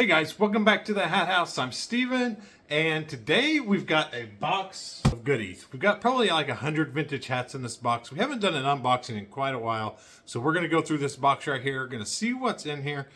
Hey guys, welcome back to the Hat House. I'm Steven, and today we've got a box of goodies. We've got probably like 100 vintage hats in this box. We haven't done an unboxing in quite a while, so we're going to go through this box right here. We're going to see what's in here.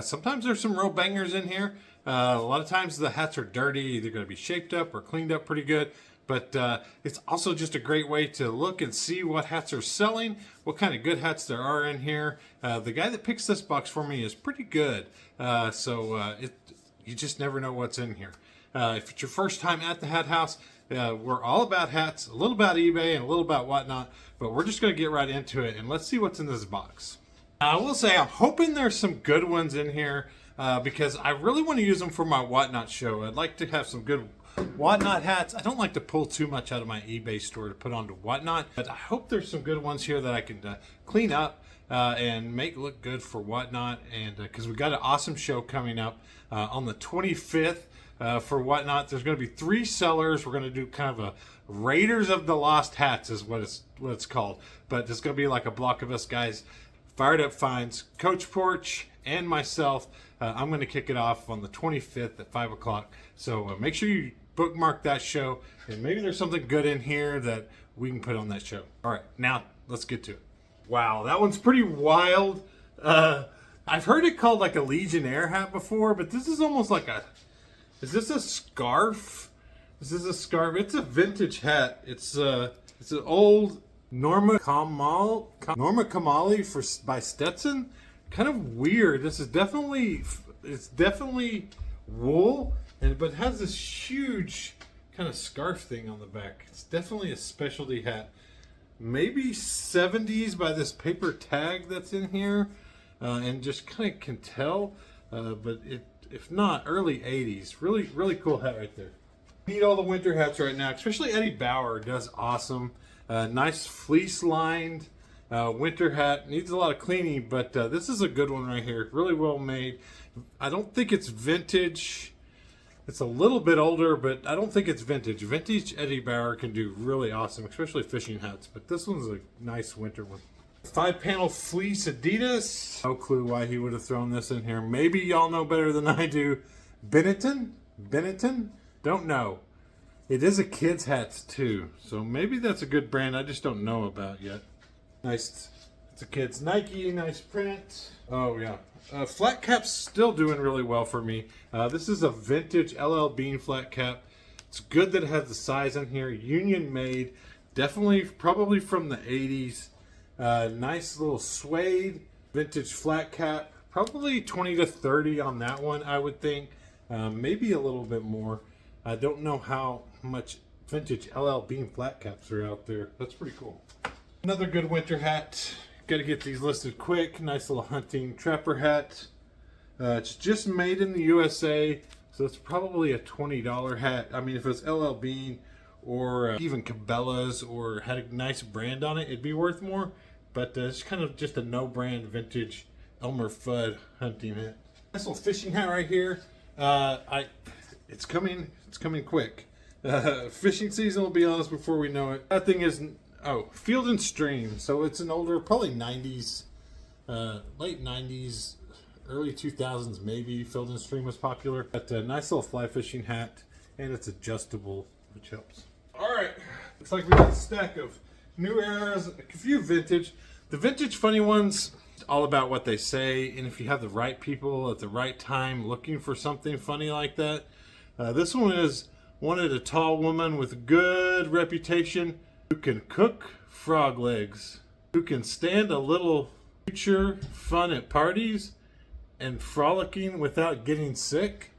Sometimes there's some real bangers in here. A lot of times the hats are dirty. They're going to be shaped up or cleaned up pretty good. But it's also just a great way to look and see what hats are selling, what kind of good hats there are in here. The guy that picks this box for me is pretty good, you just never know what's in here. If it's your first time at the Hat House, we're all about hats, a little about eBay and a little about whatnot, but we're just going to get right into it and let's see what's in this box. I will say I'm hoping there's some good ones in here because I really want to use them for my Whatnot show. I'd like to have some good Whatnot hats. I don't like to pull too much out of my eBay store to put onto Whatnot, but I hope there's some good ones here that I can clean up and make look good for Whatnot. And because we got an awesome show coming up on the 25th for Whatnot. There's going to be 3 sellers. We're going to do kind of a Raiders of the Lost Hats is what it's called. But it's going to be like a block of us guys, Fired Up Finds, Coach Porch, and myself. I'm going to kick it off on the 25th at 5 o'clock. So make sure you bookmark that show, and maybe there's something good in here that we can put on that show. All right, now let's get to it. Wow, that one's pretty wild. I've heard it called like a Legionnaire hat before, but this is almost like is this a scarf? This is a scarf. It's a vintage hat. It's an old Norma Kamali by Stetson. Kind of weird. This is definitely wool, but it has this huge kind of scarf thing on the back. It's definitely a specialty hat. Maybe 70s by this paper tag that's in here, and just kind of can tell, but if not, early 80s. Really, really cool hat right there. Need all the winter hats right now, especially Eddie Bauer does awesome. Nice fleece lined winter hat. Needs a lot of cleaning, but this is a good one right here. Really well made. I don't think it's vintage. It's a little bit older, but I don't think it's vintage. Vintage Eddie Bauer can do really awesome, especially fishing hats, but this one's a nice winter one. 5-panel fleece Adidas. No clue why he would have thrown this in here. Maybe y'all know better than I do. Benetton? Don't know. It is a kid's hat too, so maybe that's a good brand I just don't know about yet. Nice. It's a kid's Nike, nice print. Oh yeah. Flat cap's still doing really well for me. This is a vintage LL Bean flat cap. It's good that it has the size in here. Union made. Definitely, probably from the 80s. Nice little suede vintage flat cap. Probably 20 to 30 on that one, I would think. Maybe a little bit more. I don't know how much vintage LL Bean flat caps are out there. That's pretty cool. Another good winter hat. Got to get these listed quick. Nice little hunting trapper hat. It's just made in the USA, so it's probably a $20 hat. I mean, if it's LL Bean or even Cabela's or had a nice brand on it, it'd be worth more. But it's kind of just a no-brand vintage Elmer Fudd hunting hat. Nice little fishing hat right here. It's coming quick. Fishing season will be on us before we know it. That thing is Field and Stream. So it's an older, probably 90s, late 90s, early 2000s maybe. Field and Stream was popular. But a nice little fly fishing hat, and it's adjustable, which helps. All right, looks like we got a stack of new eras, a few vintage. The vintage funny ones, all about what they say, and if you have the right people at the right time looking for something funny like that. This one wanted a tall woman with a good reputation who can cook frog legs, who can stand a little future fun at parties and frolicking without getting sick.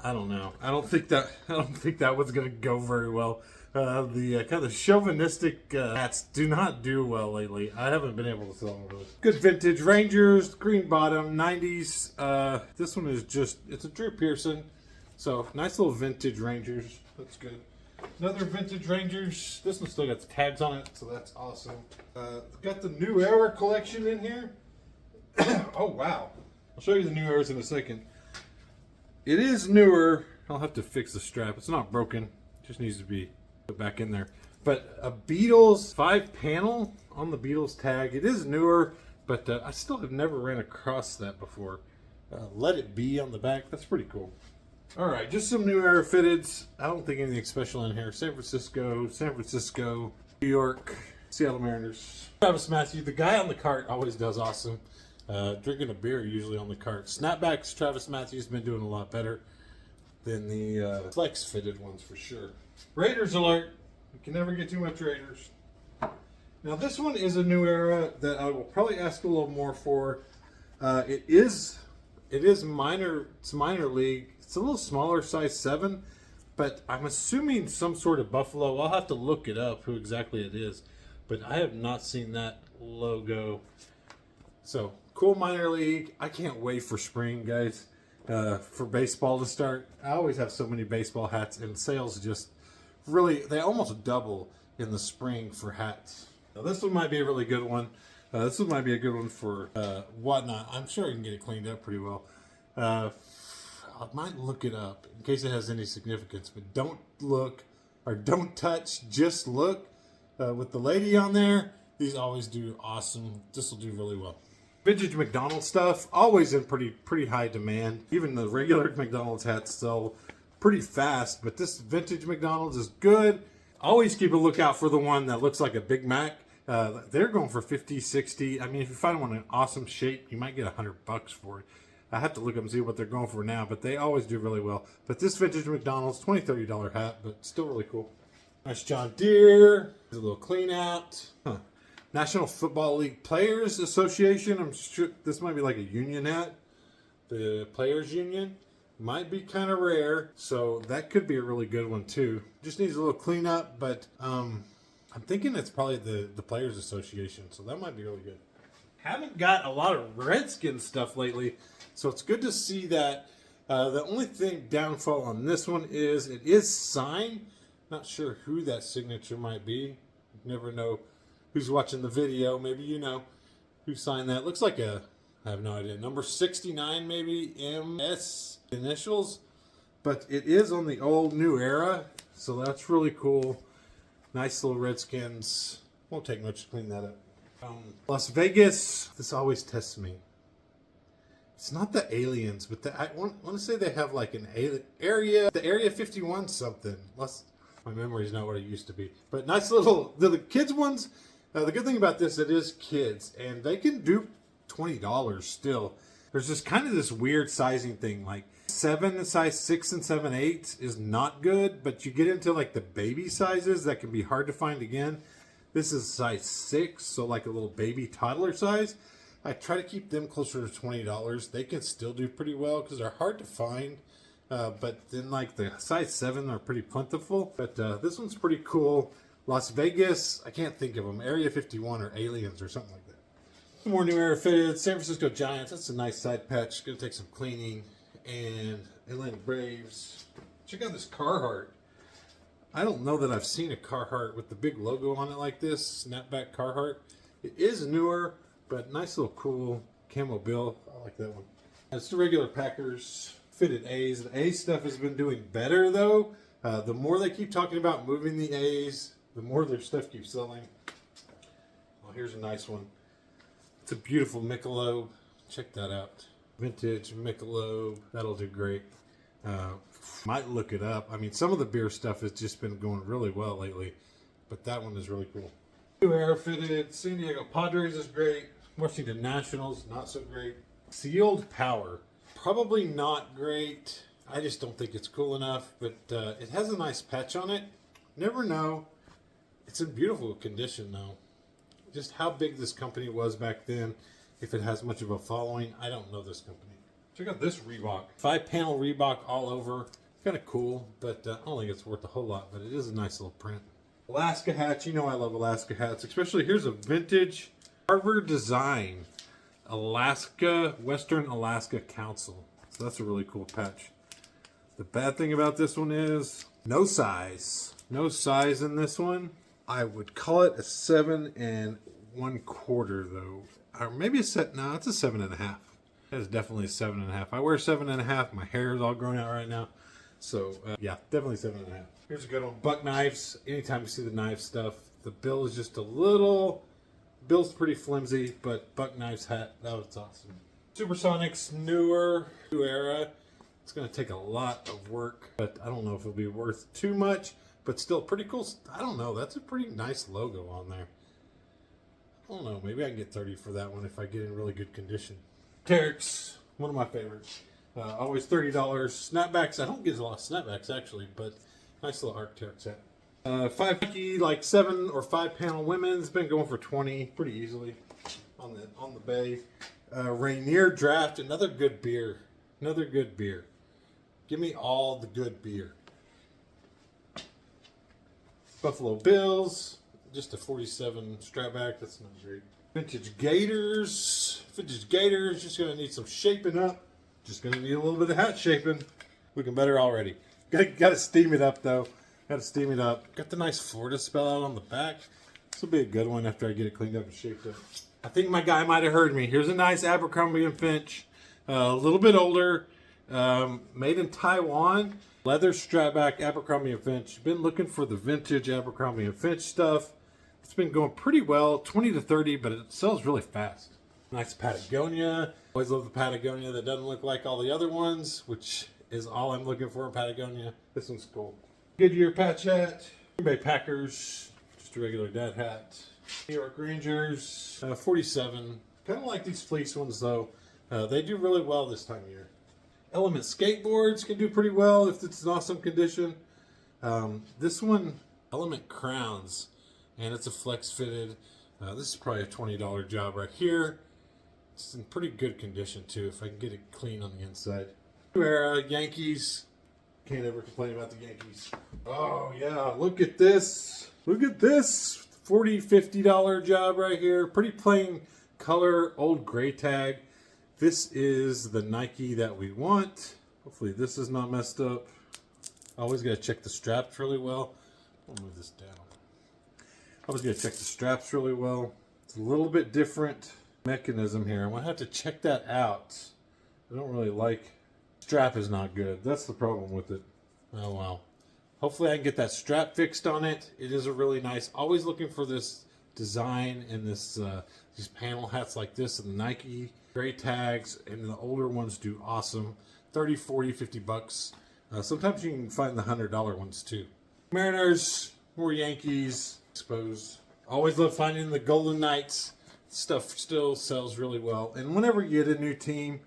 I don't know. I don't think that was going to go very well. The kind of chauvinistic hats do not do well lately. I haven't been able to sell them really. Good vintage Rangers, green bottom, 90s. This one is it's a Drew Pearson. So nice little vintage Rangers. That's good. Another vintage Rangers. This one still got the tags on it, so that's awesome. Got the New Era collection in here. Oh wow. I'll show you the New Eras in a second. It is newer. I'll have to fix the strap. It's not broken. It just needs to be put back in there. But a Beatles 5-panel on the Beatles tag. It is newer, but I still have never ran across that before. Let It Be on the back. That's pretty cool. All right, just some New Era fitteds. I don't think anything special in here. San Francisco, New York, Seattle Mariners. Travis Matthew, the guy on the cart always does awesome. Drinking a beer usually on the cart. Snapbacks, Travis Matthew's been doing a lot better than the flex fitted ones for sure. Raiders alert. You can never get too much Raiders. Now this one is a New Era that I will probably ask a little more for. It is minor. It's minor league. It's a little smaller, size 7, but I'm assuming some sort of Buffalo. I'll have to look it up who exactly it is, but I have not seen that logo. So cool minor league. I can't wait for spring, guys. For baseball to start. I always have so many baseball hats, and sales just really, they almost double in the spring for hats. Now this one might be a really good one. This one might be a good one for Whatnot. I'm sure I can get it cleaned up pretty well. I might look it up in case it has any significance, but don't look or don't touch, just look. With the lady on there, these always do awesome. This will do really well. Vintage McDonald's stuff, always in pretty high demand. Even the regular McDonald's hats sell pretty fast, but this vintage McDonald's is good. Always keep a lookout for the one that looks like a Big Mac. They're going for 50, 60. I mean, if you find one in awesome shape, you might get $100 for it. I have to look up and see what they're going for now, but they always do really well. But this vintage McDonald's, $20, $30 hat, but still really cool. Nice John Deere. There's a little clean out. National Football League Players Association. I'm sure this might be like a union hat. The Players Union might be kind of rare, so that could be a really good one too. Just needs a little cleanup, but I'm thinking it's probably the Players Association, so that might be really good. Haven't got a lot of Redskins stuff lately, so it's good to see that. The only thing downfall on this one is it is signed. Not sure who that signature might be. You never know who's watching the video. Maybe you know who signed that. Looks like I have no idea. Number 69 maybe, MS initials. But it is on the old New Era, so that's really cool. Nice little Redskins. Won't take much to clean that up. Las Vegas. This always tests me. It's not the aliens, but I want to say they have like an area, the Area 51 something. My memory's not what it used to be. But nice little, the kids ones. The good thing about this, it is kids, and they can do $20 still. There's just kind of this weird sizing thing, like 7 size 6 and 7/8 is not good, but you get into like the baby sizes that can be hard to find again. This is size 6, so like a little baby toddler size. I try to keep them closer to $20. They can still do pretty well because they're hard to find. But then like the size 7 are pretty plentiful. But this one's pretty cool. Las Vegas, I can't think of them. Area 51 or Aliens or something like that. Some more New Era fitted. San Francisco Giants. That's a nice side patch. Going to take some cleaning. And Atlanta Braves. Check out this Carhartt. I don't know that I've seen a Carhartt with the big logo on it like this. Snapback Carhartt. It is newer, but nice little cool camo bill. I like that one. It's the regular Packers fitted A's. The A stuff has been doing better though. The more they keep talking about moving the A's, the more their stuff keeps selling. Well, here's a nice one. It's a beautiful Michelob. Check that out. Vintage Michelob. That'll do great. Might look it up. I mean, some of the beer stuff has just been going really well lately, but that one is really cool. New Era fitted. San Diego Padres is great. Washington Nationals, not so great. Sealed Power. Probably not great. I just don't think it's cool enough, but it has a nice patch on it. Never know. It's in beautiful condition though. Just how big this company was back then, if it has much of a following, I don't know this company. Check out this Reebok. 5-panel Reebok all over. Kind of cool, but I don't think it's worth a whole lot, but it is a nice little print. Alaska hats. You know I love Alaska hats, especially here's a vintage Harvard design. Alaska, Western Alaska Council. So that's a really cool patch. The bad thing about this one is no size. No size in this one. I would call it a 7 1/4 though. Or maybe a set. No, it's a 7.5. That is definitely a 7.5. I wear 7.5. My hair is all grown out right now. So yeah, definitely 7.5. Here's a good one. Buck knives. Anytime you see the knife stuff, the bill is just a little. Bill's pretty flimsy, but Buck Knives hat, that was awesome. Supersonics New Era. It's going to take a lot of work, but I don't know if it'll be worth too much, but still pretty cool. I don't know. That's a pretty nice logo on there. I don't know. Maybe I can get 30 for that one if I get in really good condition. Terex, one of my favorites. Always $30. Snapbacks. I don't get a lot of snapbacks actually, but nice little Arc'teryx hat. 5 Nike, like 7 or 5 panel women's, been going for 20 pretty easily on the bay. Rainier Draft, another good beer. Another good beer. Give me all the good beer. Buffalo Bills, just a 47 strapback. That's not great. Vintage Gators. Vintage Gators, just going to need some shaping up. Just going to need a little bit of hat shaping. Looking better already. Got to steam it up, though. Got to steam it up. Got the nice Florida spell out on the back. This will be a good one after I get it cleaned up and shaped up. I think my guy might have heard me. Here's a nice Abercrombie & Finch. A little bit older. Made in Taiwan. Leather strapback Abercrombie & Finch. Been looking for the vintage Abercrombie & Finch stuff. It's been going pretty well. 20 to 30, but it sells really fast. Nice Patagonia. Always love the Patagonia that doesn't look like all the other ones, which is all I'm looking for in Patagonia. This one's cool. Goodyear patch hat. Green Bay Packers. Just a regular dad hat. New York Rangers. 47. Kind of like these fleece ones though. They do really well this time of year. Element skateboards can do pretty well if it's in awesome condition. This one, Element crowns, and it's a flex fitted. This is probably a $20 job right here. It's in pretty good condition too if I can get it clean on the inside. New Era Yankees. Can't ever complain about the Yankees. Oh yeah, look at this. Look at this. $40, $50 job right here. Pretty plain color, old gray tag. This is the Nike that we want. Hopefully this is not messed up. Always got to check the straps really well. I'll move this down. Always got to check the straps really well. It's a little bit different mechanism here. I'm going to have to check that out. I don't really like... Strap is not good. That's the problem with it. Oh well. Hopefully I can get that strap fixed on it. It is a really nice... Always looking for this design and this these panel hats like this and the Nike gray tags, and the older ones do awesome. 30, 40, 50 bucks. Sometimes you can find the $100 ones too. Mariners, more Yankees, exposed. Always love finding the Golden Knights. Stuff still sells really well. And whenever you get a new team,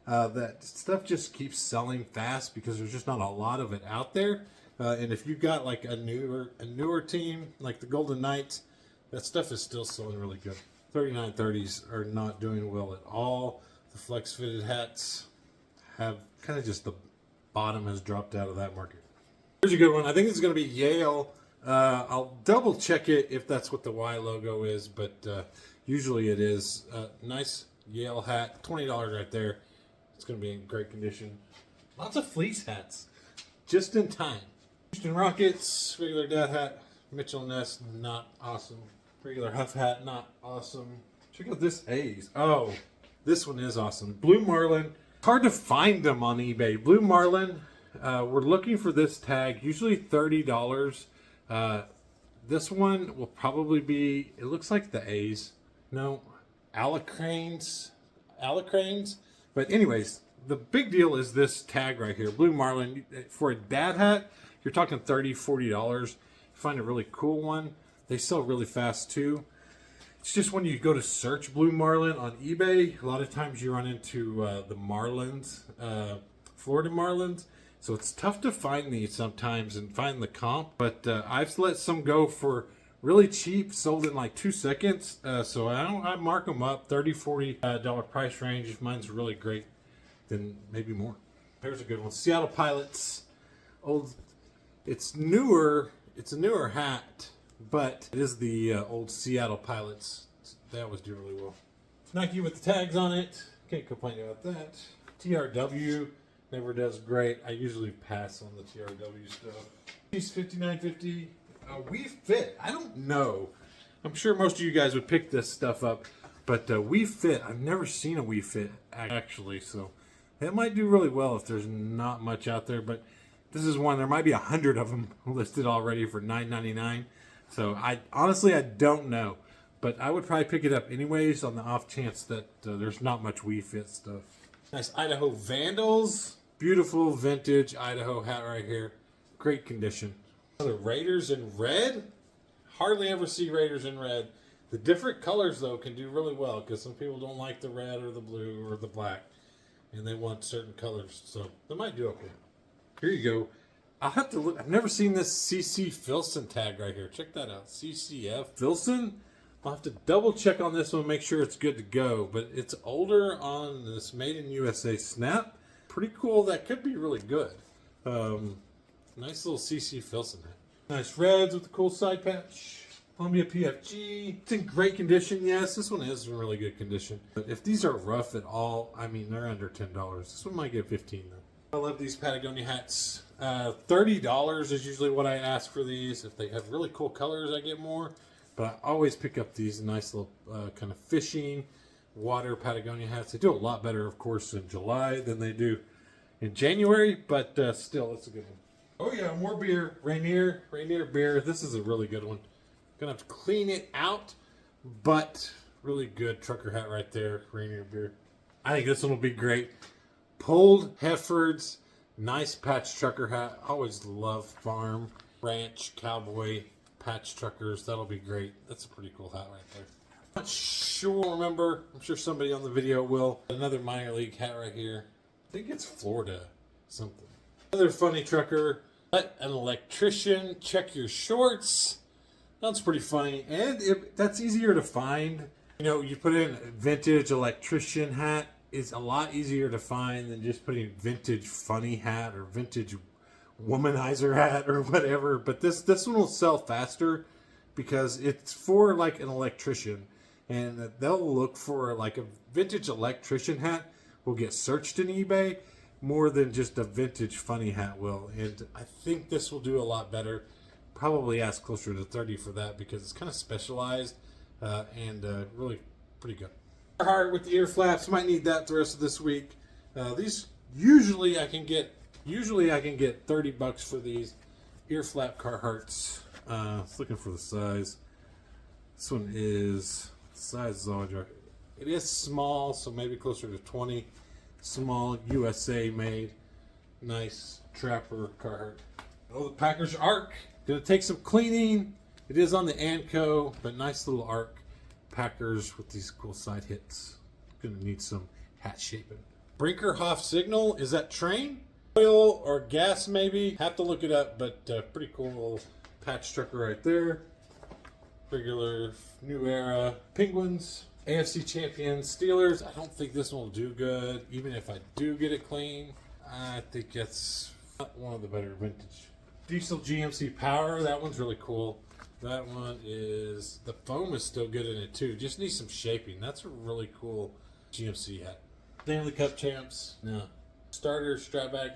that stuff just keeps selling fast because there's just not a lot of it out there. And if you've got like a newer team like the Golden Knights, that stuff is still selling really good. 3930s are not doing well at all. The flex fitted hats have kind of just the bottom has dropped out of that market. Here's a good one. I think it's going to be Yale. I'll double check it if that's what the Y logo is, but usually it is. Nice Yale hat, $20 right there. It's going to be in great condition. Lots of fleece hats, just in time. Houston Rockets, regular dad hat. Mitchell Ness, not awesome. Regular Huff hat, not awesome. Check out this A's. Oh, this one is awesome. Blue Marlin. Hard to find them on eBay. Blue Marlin. We're looking for this tag. Usually $30. This one will probably be. It looks like the A's. No, Alacranes. But anyways, the big deal is this tag right here. Blue Marlin. For a dad hat, you're talking $30, $40. Find a really cool one. They sell really fast too. It's just when you go to search Blue Marlin on eBay, a lot of times you run into the Marlins, Florida Marlins. So it's tough to find these sometimes and find the comp. But I've let some go for really cheap, sold in like 2 seconds. So I mark them up, $30, $40 price range. If mine's really great, then maybe more. Here's a good one. Seattle Pilots. Old. It's newer. It's a newer hat. But it is the old Seattle Pilots. They always do really well. Nike with the tags on it. Can't complain about that. TRW never does great. I usually pass on the TRW stuff. Piece 5950. We Fit. I don't know. I'm sure most of you guys would pick this stuff up. But We Fit. I've never seen a We Fit actually. So that might do really well if there's not much out there. But this is one. There might be 100 of them listed already for $9.99. So I honestly don't know, but I would probably pick it up anyways on the off chance that there's not much Wii Fit stuff. Nice Idaho Vandals. Beautiful vintage Idaho hat right here. Great condition. Another Raiders in red. Hardly ever see Raiders in red. The different colors, though, can do really well because some people don't like the red or the blue or the black, and they want certain colors, so they might do okay. Here you go. I'll have to look. I've never seen this CC Filson tag right here. Check that out. CCF Filson. I'll have to double check on this one, make sure it's good to go, but it's older on this Made in USA snap. Pretty cool. That could be really good. Nice little CC Filson hat. Nice reds with the cool side patch. Columbia PFG. It's in great condition. Yes, this one is in really good condition. But if these are rough at all, I mean, they're under $10. This one might get $15 though. I love these Patagonia hats. $30 is usually what I ask for these. If they have really cool colors, I get more. But I always pick up these nice little kind of fishing water Patagonia hats. They do a lot better, of course, in July than they do in January. But still, it's a good one. Oh yeah, more beer. Rainier beer. This is a really good one. Gonna have to clean it out, but really good trucker hat right there. Rainier beer. I think this one will be great. Pulled Heifers, nice patch trucker hat. Always love farm, ranch, cowboy patch truckers. That'll be great. That's a pretty cool hat right there. Not sure. Remember? I'm sure somebody on the video will. Another minor league hat right here. I think it's Florida something. Another funny trucker. Let an electrician check your shorts. That's pretty funny, and that's easier to find. You know, you put in vintage electrician hat, it's a lot easier to find than just putting vintage funny hat or vintage womanizer hat or whatever. But this one will sell faster because it's for like an electrician, and they'll look for like a vintage electrician hat will get searched in eBay more than just a vintage funny hat will. And I think this will do a lot better. Probably ask closer to 30 for that because it's kind of specialized and really pretty good. Carhartt with the ear flaps, might need that the rest of this week. These usually I can get 30 bucks for these ear flap Carhartts. It's looking for the size. This one is size is always right. It is small, so maybe closer to 20. Small, USA made, nice trapper Carhartt. Oh, the Packers Arc. Gonna take some cleaning. It is on the Anco, but nice little Arc Packers with these cool side hits. Gonna need some hat shaping. Brinkerhoff Signal, is that train? Oil or gas maybe? Have to look it up, but pretty cool little patch trucker right there. Regular New Era Penguins. AFC champions Steelers. I don't think this one will do good. Even if I do get it clean, I think it's not one of the better vintage. Diesel GMC Power, that one's really cool. That one is, the foam is still good in it too. Just needs some shaping. That's a really cool GMC hat. Stanley Cup champs, no. Starter, strap bag,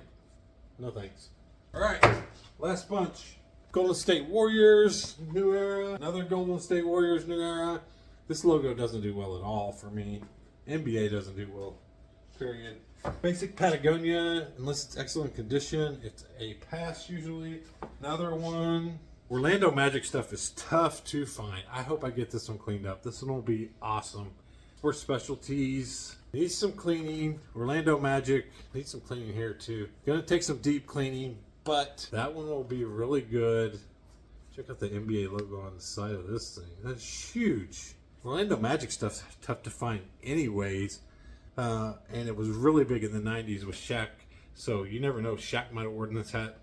no thanks. All right, last bunch. Golden State Warriors, New Era. Another Golden State Warriors, New Era. This logo doesn't do well at all for me. NBA doesn't do well, period. Basic Patagonia, unless it's excellent condition, it's a pass usually. Another one. Orlando Magic stuff is tough to find. I hope I get this one cleaned up. This one will be awesome. Sports Specialties. Needs some cleaning. Orlando Magic. Needs some cleaning here too. Gonna take some deep cleaning, but that one will be really good. Check out the NBA logo on the side of this thing. That's huge. Orlando Magic stuff's tough to find anyways. And it was really big in the 90s with Shaq. So you never know. Shaq might have worn this hat.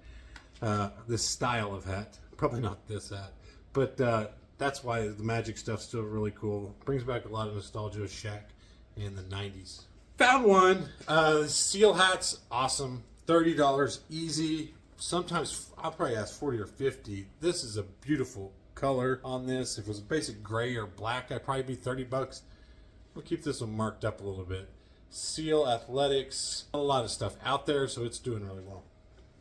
This style of hat. Probably not this hat. But that's why the Magic stuff's still really cool. Brings back a lot of nostalgia of Shaq in the 90s. Found one. Seal hats. Awesome. $30 easy. Sometimes I'll probably ask 40 or 50. This is a beautiful color on this. If it was a basic gray or black, I'd probably be 30 bucks. We'll keep this one marked up a little bit. Seal Athletics. A lot of stuff out there, so it's doing really well.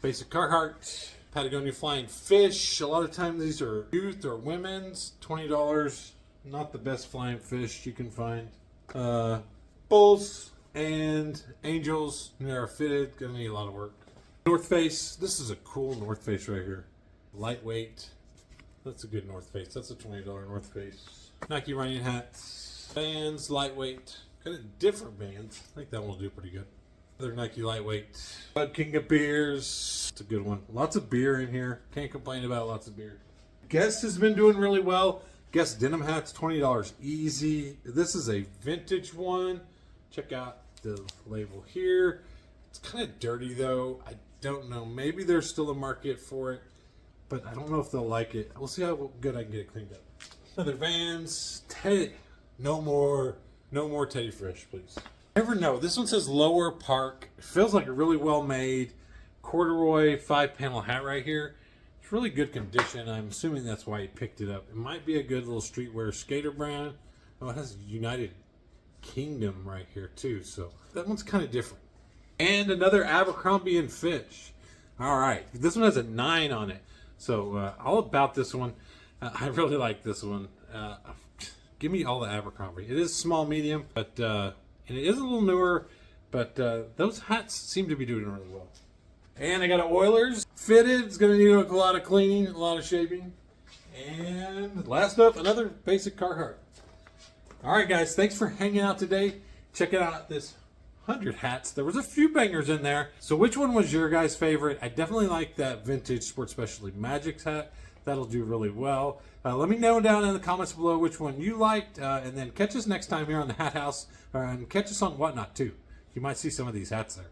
Basic Carhartt. Patagonia Flying Fish. A lot of times these are youth or women's. $20. Not the best flying fish you can find. Bulls and Angels. They're fitted. Gonna need a lot of work. North Face. This is a cool North Face right here. Lightweight. That's a good North Face. That's a $20 North Face. Nike running hats. Vans, lightweight. Kind of different Vans. I think that one will do pretty good. Another Nike lightweight. Bud King of beers. It's a good one. Lots of beer in here. Can't complain about lots of beer. Guess has been doing really well. Guess denim hats, $20 easy. This is a vintage one. Check out the label here. It's kind of dirty though. I don't know. Maybe there's still a market for it, but I don't know if they'll like it. We'll see how good I can get it cleaned up. Another Vans. Teddy. No more Teddy Fresh, please. Never know. This one says Lower Park. It feels like a really well made corduroy 5-panel hat right here. It's really good condition. I'm assuming that's why he picked it up. It might be a good little streetwear skater brand. Oh, it has United Kingdom right here too, so that one's kind of different. And another Abercrombie and Fitch. All right, this one has a 9 on it, so all about this one. I really like this one. Give me all the Abercrombie. It is small medium, but and it is a little newer, but those hats seem to be doing really well. And I got an Oilers fitted. It's going to need a lot of cleaning, a lot of shaping. And last up, another basic Carhartt. All right, guys, thanks for hanging out today. Check out this 100 hats. There was a few bangers in there. So which one was your guys' favorite? I definitely like that vintage Sports Specialty Magics hat. That'll do really well. Let me know down in the comments below which one you liked. And then catch us next time here on the Hat House. And catch us on Whatnot, too. You might see some of these hats there.